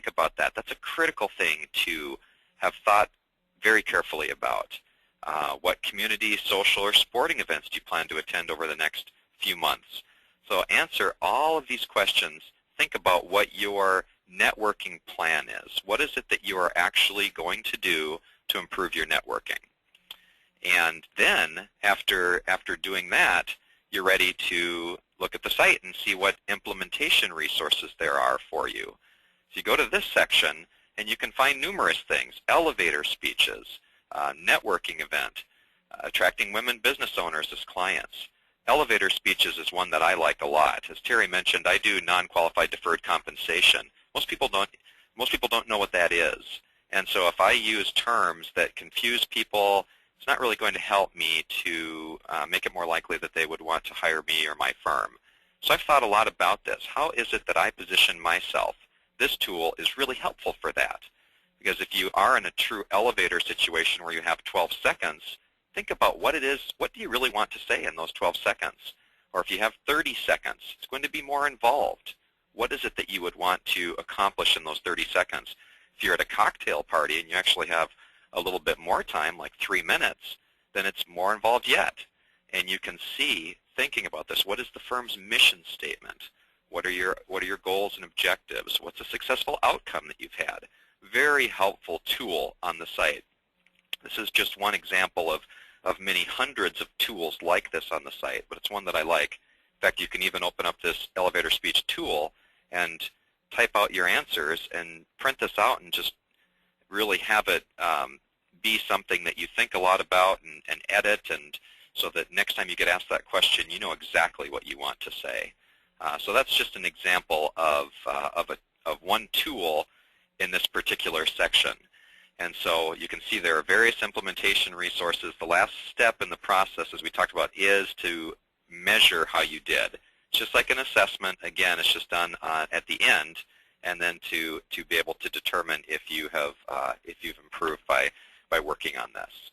think about that. That's a critical thing to have thought very carefully about. What community, social, or sporting events do you plan to attend over the next few months? So answer all of these questions. Think about what your networking plan is. What is it that you are actually going to do to improve your networking? And then after doing that, you're ready to look at the site and see what implementation resources there are for you. So you go to this section and you can find numerous things: elevator speeches, networking event, attracting women business owners as clients. Elevator speeches is one that I like a lot. As Terry mentioned, I do non-qualified deferred compensation. Most people don't know what that is. And so if I use terms that confuse people, it's not really going to help me to make it more likely that they would want to hire me or my firm. So I've thought a lot about this. How is it that I position myself? This tool is really helpful for that. Because if you are in a true elevator situation where you have 12 seconds, think about what it is, what do you really want to say in those 12 seconds? Or if you have 30 seconds, it's going to be more involved. What is it that you would want to accomplish in those 30 seconds? If you're at a cocktail party and you actually have a little bit more time, like 3 minutes, then it's more involved yet. And you can see, thinking about this, what is the firm's mission statement? What are your goals and objectives? What's a successful outcome that you've had? Very helpful tool on the site. This is just one example of many hundreds of tools like this on the site, but it's one that I like. In fact, you can even open up this elevator speech tool and type out your answers and print this out and just really have it be something that you think a lot about and edit, and so that next time you get asked that question, you know exactly what you want to say. So that's just an example of one tool in this particular section. And so you can see there are various implementation resources. The last step in the process, as we talked about, is to measure how you did. It's just like an assessment. Again, it's just done at the end, and then to be able to determine if you've improved by working on this.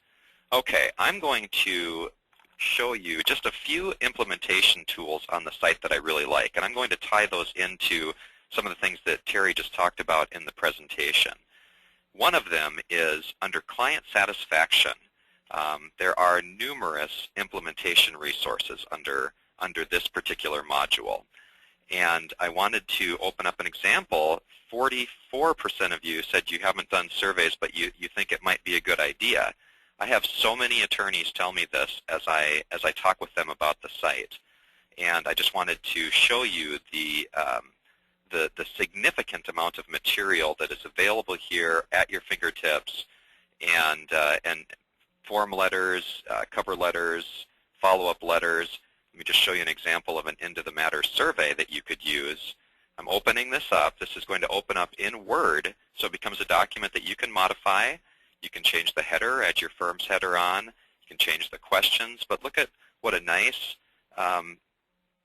Okay, I'm going to show you just a few implementation tools on the site that I really like, and I'm going to tie those into some of the things that Terry just talked about in the presentation. One of them is under client satisfaction. There are numerous implementation resources under this particular module. And I wanted to open up an example. 44% of you said you haven't done surveys, but you think it might be a good idea. I have so many attorneys tell me this as I talk with them about the site. And I just wanted to show you the significant amount of material that is available here at your fingertips, and form letters, cover letters, follow-up letters. Let me just show you an example of an end-of-the-matter survey that you could use. I'm opening this up. This is going to open up in Word, so it becomes a document that you can modify. You can change the header, add your firm's header on. You can change the questions, but look at what a nice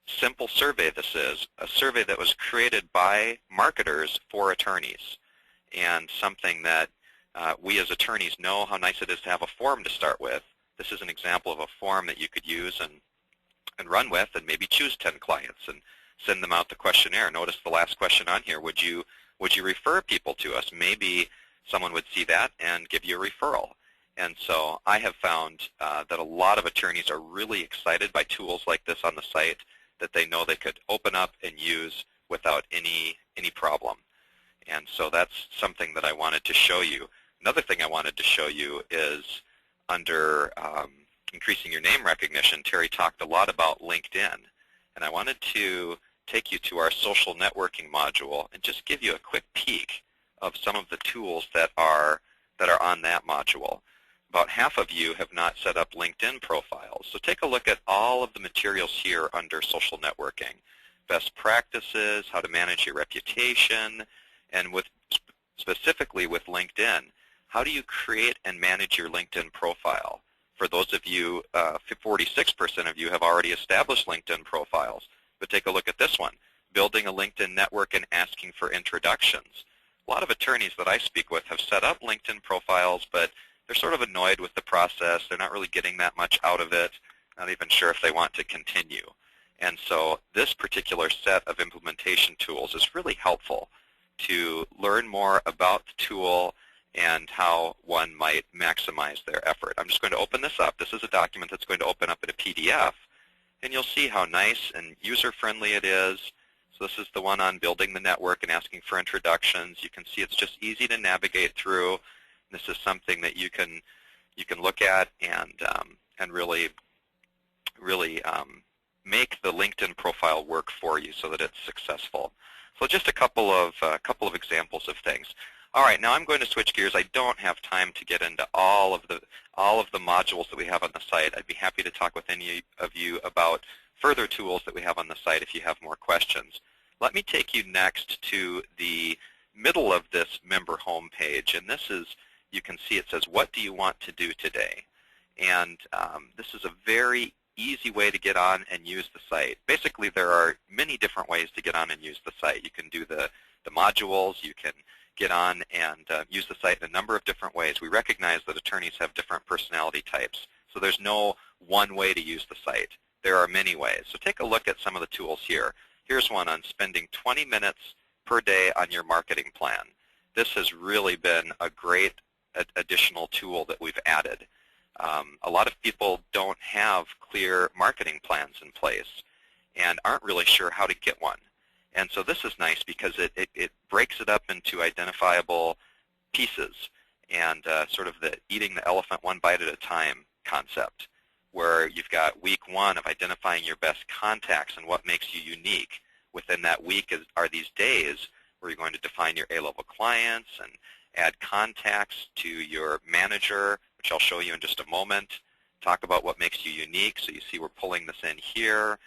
simple survey this is, a survey that was created by marketers for attorneys, and something that we as attorneys know how nice it is to have a form to start with. This is an example of a form that you could use and run with, and maybe choose 10 clients and send them out the questionnaire. Notice the last question on here, would you refer people to us? Maybe someone would see that and give you a referral. And so I have found that a lot of attorneys are really excited by tools like this on the site that they know they could open up and use without any problem. And so that's something that I wanted to show you. Another thing I wanted to show you is under increasing your name recognition. Terry talked a lot about LinkedIn, and I wanted to take you to our social networking module and just give you a quick peek of some of the tools that are on that module. About half of you have not set up LinkedIn profiles. So take a look at all of the materials here under social networking. Best practices, how to manage your reputation, and specifically with LinkedIn, how do you create and manage your LinkedIn profile? For those of you, 46% of you have already established LinkedIn profiles. But take a look at this one, building a LinkedIn network and asking for introductions. A lot of attorneys that I speak with have set up LinkedIn profiles, but they're sort of annoyed with the process. They're not really getting that much out of it, not even sure if they want to continue. And so this particular set of implementation tools is really helpful to learn more about the tool and how one might maximize their effort. I'm just going to open this up. This is a document that's going to open up in a PDF, and you'll see how nice and user-friendly it is. So this is the one on building the network and asking for introductions. You can see it's just easy to navigate through. This is something that you can look at and really make the LinkedIn profile work for you so that it's successful. So just a couple of examples of things. All right, now I'm going to switch gears. I don't have time to get into all of the modules that we have on the site. I'd be happy to talk with any of you about further tools that we have on the site if you have more questions. Let me take you next to the middle of this member home page, and this is, you can see it says, what do you want to do today? And this is a very easy way to get on and use the site. Basically, there are many different ways to get on and use the site. You can do the modules. You can get on and use the site in a number of different ways. We recognize that attorneys have different personality types, so there's no one way to use the site. There are many ways. So take a look at some of the tools here. Here's one on spending 20 minutes per day on your marketing plan. This has really been a great additional tool that we've added. A lot of people don't have clear marketing plans in place and aren't really sure how to get one. And so this is nice because it breaks it up into identifiable pieces and sort of the eating the elephant one bite at a time concept, where you've got week one of identifying your best contacts and what makes you unique. Within that week are these days where you're going to define your A-level clients and add contacts to your manager, which I'll show you in just a moment. Talk about what makes you unique. So you see we're pulling this in here.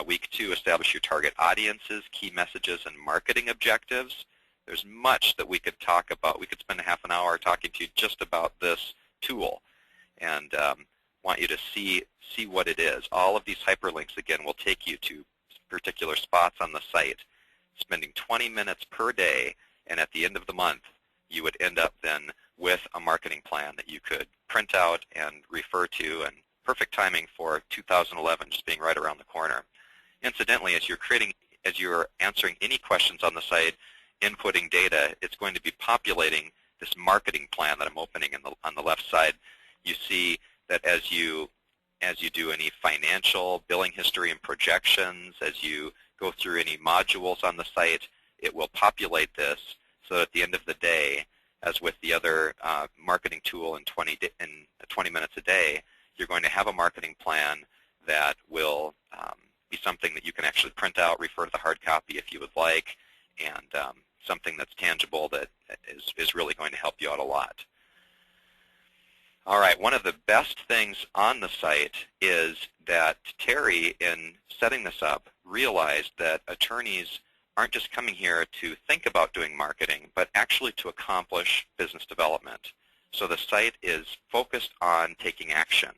Week two, establish your target audiences, key messages, and marketing objectives. There's much that we could talk about. We could spend a half an hour talking to you just about this tool, and want you to see what it is. All of these hyperlinks, again, will take you to particular spots on the site. Spending 20 minutes per day, and at the end of the month, you would end up then with a marketing plan that you could print out and refer to, and perfect timing for 2011 just being right around the corner. Incidentally, as you're answering any questions on the site, inputting data, it's going to be populating this marketing plan that I'm opening on the left side. You see that as you do any financial, billing history, and projections, as you go through any modules on the site, it will populate this so that at the end of the day, as with the other marketing tool in 20 minutes a day, you're going to have a marketing plan that will be something that you can actually print out, refer to the hard copy if you would like, and something that's tangible that is really going to help you out a lot. All right, one of the best things on the site is that Terry, in setting this up, realized that attorneys aren't just coming here to think about doing marketing, but actually to accomplish business development. So the site is focused on taking action.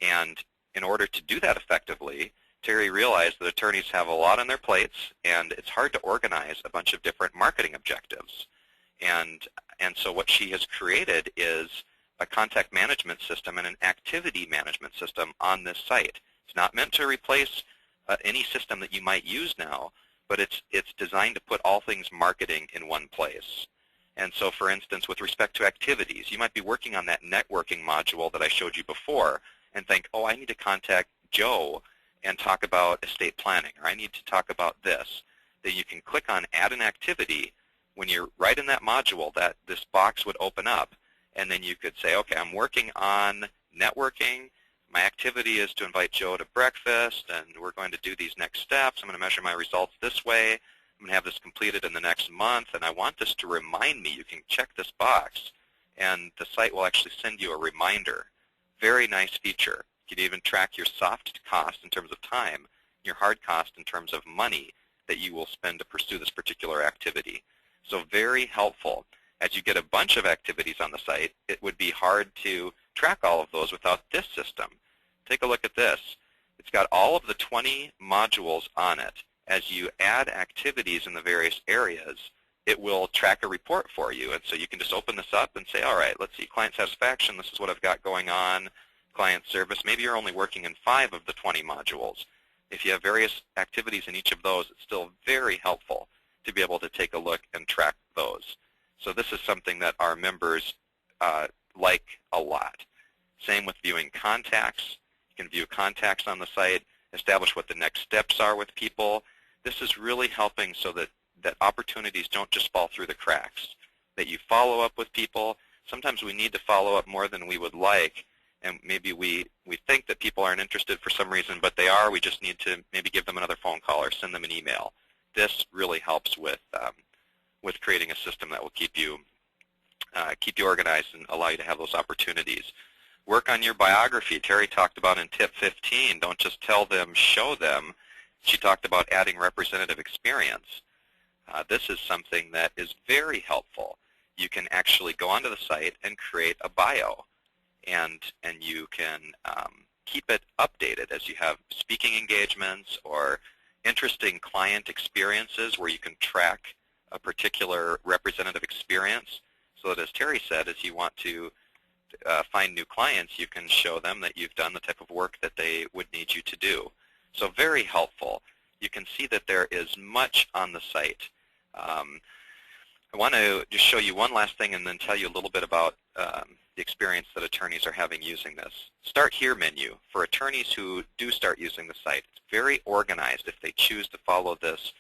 And in order to do that effectively, Terry realized that attorneys have a lot on their plates, and it's hard to organize a bunch of different marketing objectives. And so what she has created is a contact management system and an activity management system on this site. It's not meant to replace any system that you might use now, but it's designed to put all things marketing in one place. And so, for instance, with respect to activities, you might be working on that networking module that I showed you before and think, oh, I need to contact Joe and talk about estate planning, or I need to talk about this. Then you can click on Add an Activity. When you're right in that module, this box would open up, and then you could say, okay, I'm working on networking. My activity is to invite Joe to breakfast, and we're going to do these next steps. I'm going to measure my results this way. I'm going to have this completed in the next month, and I want this to remind me. You can check this box, and the site will actually send you a reminder. Very nice feature. You can even track your soft cost in terms of time, your hard cost in terms of money that you will spend to pursue this particular activity. So very helpful. As you get a bunch of activities on the site, it would be hard to track all of those without this system. Take a look at this. It's got all of the 20 modules on it. As you add activities in the various areas, it will track a report for you. And so you can just open this up and say, all right, let's see, client satisfaction, this is what I've got going on. Client service, maybe you're only working in 5 of the 20 modules. If you have various activities in each of those, it's still very helpful to be able to take a look and track those. So this is something that our members like a lot. Same with viewing contacts. You can view contacts on the site, establish what the next steps are with people. This is really helping so that opportunities don't just fall through the cracks, that you follow up with people. Sometimes we need to follow up more than we would like, and maybe we think that people aren't interested for some reason, but they are. We just need to maybe give them another phone call or send them an email. This really helps with creating a system that will keep you organized and allow you to have those opportunities. Work on your biography. Terrie talked about in tip 15, don't just tell them, show them. She talked about adding representative experience. This is something that is very helpful. You can actually go onto the site and create a bio, and you can keep it updated as you have speaking engagements or interesting client experiences where you can track a particular representative experience, so that, as Terrie said, as you want to find new clients, you can show them that you've done the type of work that they would need you to do. So very helpful. You can see that there is much on the site. I want to just show you one last thing and then tell you a little bit about the experience that attorneys are having using this. Start Here menu. For attorneys who do start using the site, it's very organized if they choose to follow this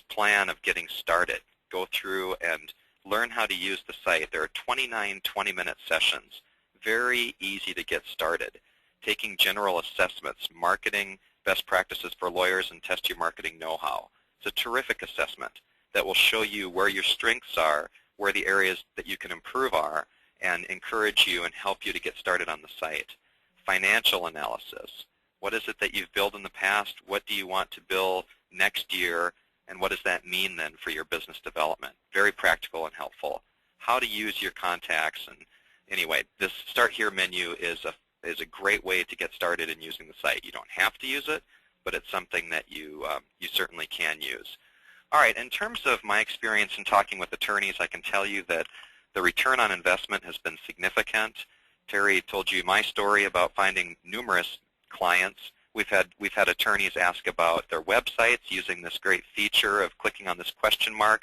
plan of getting started. Go through and learn how to use the site. There are 29 20-minute sessions. Very easy to get started. Taking general assessments, marketing best practices for lawyers, and test your marketing know-how. It's a terrific assessment that will show you where your strengths are, where the areas that you can improve are, and encourage you and help you to get started on the site. Financial analysis. What is it that you've built in the past? What do you want to build next year? And what does that mean then for your business development? Very practical and helpful. How to use your contacts. And anyway, this Start Here menu is a great way to get started in using the site. You don't have to use it, but it's something that you certainly can use. All right, in terms of my experience in talking with attorneys, I can tell you that the return on investment has been significant. Terrie told you my story about finding numerous clients. We've had attorneys ask about their websites using this great feature of clicking on this question mark.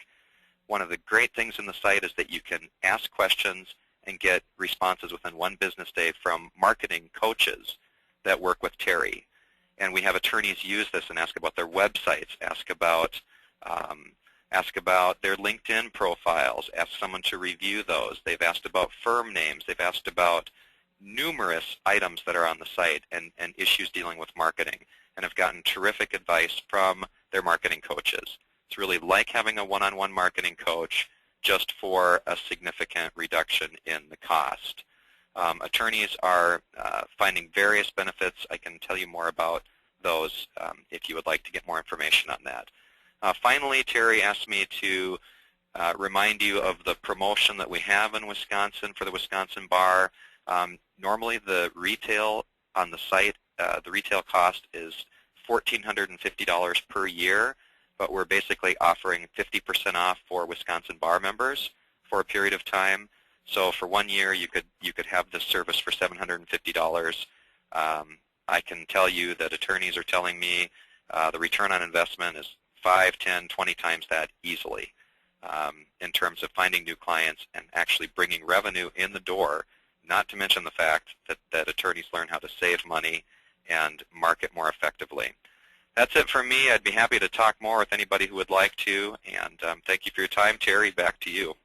One of the great things in the site is that you can ask questions and get responses within one business day from marketing coaches that work with Terrie. And we have attorneys use this and ask about their websites, ask about their LinkedIn profiles, ask someone to review those. They've asked about firm names. They've asked about numerous items that are on the site and issues dealing with marketing, and have gotten terrific advice from their marketing coaches. It's really like having a one-on-one marketing coach, just for a significant reduction in the cost. Attorneys are finding various benefits. I can tell you more about those if you would like to get more information on that. Finally, Terrie asked me to remind you of the promotion that we have in Wisconsin for the Wisconsin Bar. Normally the retail on the site, the retail cost is $1,450 per year, but we're basically offering 50% off for Wisconsin Bar members for a period of time. So for 1 year, you could have this service for $750. I can tell you that attorneys are telling me the return on investment is 5, 10, 20 times that easily in terms of finding new clients and actually bringing revenue in the door, not to mention the fact that attorneys learn how to save money and market more effectively. That's it for me. I'd be happy to talk more with anybody who would like to, and thank you for your time. Terrie, back to you.